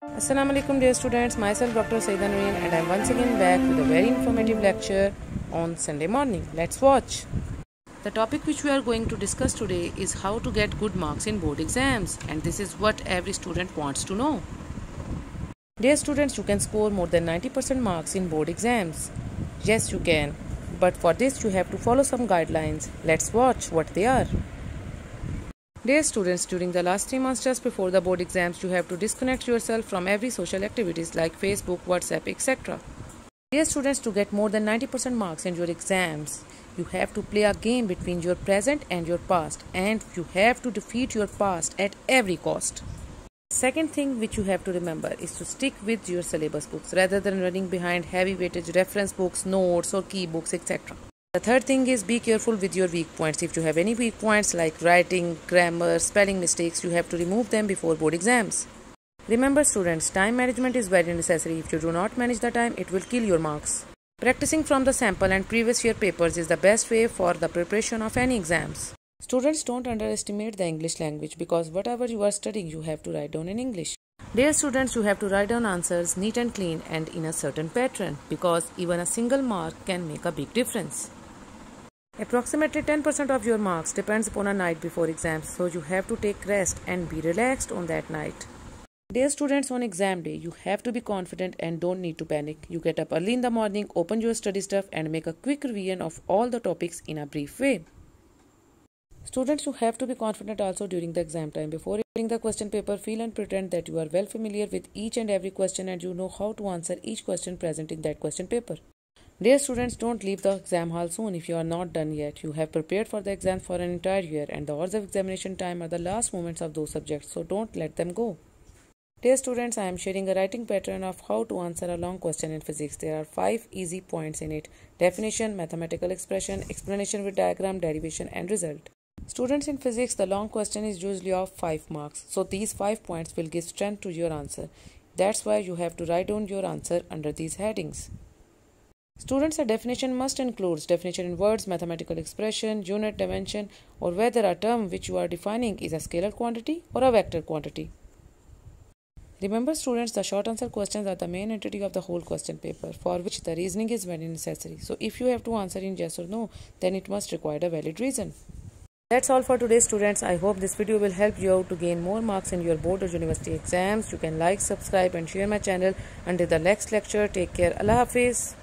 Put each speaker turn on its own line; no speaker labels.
Assalamu alaikum dear students, myself Dr. Saida Noreen and I am once again back with a very informative lecture on Sunday morning. Let's watch. The topic which we are going to discuss today is how to get good marks in board exams, and this is what every student wants to know. Dear students, you can score more than 90% marks in board exams. Yes, you can. But for this you have to follow some guidelines. Let's watch what they are. Dear students, during the last 3 months just before the board exams, you have to disconnect yourself from every social activities like Facebook, WhatsApp, etc. Dear students, to get more than 90% marks in your exams, you have to play a game between your present and your past, and you have to defeat your past at every cost. Second thing which you have to remember is to stick with your syllabus books rather than running behind heavy weightage reference books, notes or key books, etc. The third thing is be careful with your weak points. If you have any weak points like writing, grammar, spelling mistakes, you have to remove them before board exams. Remember students, time management is very necessary. If you do not manage the time, it will kill your marks. Practicing from the sample and previous year papers is the best way for the preparation of any exams. Students, don't underestimate the English language because whatever you are studying, you have to write down in English. Dear students, you have to write down answers neat and clean and in a certain pattern because even a single mark can make a big difference. Approximately 10% of your marks depends upon a night before exams, so you have to take rest and be relaxed on that night. Dear students, on exam day, you have to be confident and don't need to panic. You get up early in the morning, open your study stuff and make a quick revision of all the topics in a brief way. Students, you have to be confident also during the exam time. Before reading the question paper, feel and pretend that you are well familiar with each and every question and you know how to answer each question present in that question paper. Dear students, don't leave the exam hall soon if you are not done yet. You have prepared for the exam for an entire year and the hours of examination time are the last moments of those subjects, so don't let them go. Dear students, I am sharing a writing pattern of how to answer a long question in physics. There are 5 easy points in it: definition, mathematical expression, explanation with diagram, derivation and result. Students, in physics, the long question is usually of 5 marks, so these 5 points will give strength to your answer. That's why you have to write down your answer under these headings. Students, a definition must include definition in words, mathematical expression, unit, dimension, or whether a term which you are defining is a scalar quantity or a vector quantity. Remember students, the short answer questions are the main entity of the whole question paper, for which the reasoning is very necessary. So if you have to answer in yes or no, then it must require a valid reason. That's all for today students. I hope this video will help you out to gain more marks in your board or university exams. You can like, subscribe and share my channel. Until the next lecture, take care. Allah Hafiz.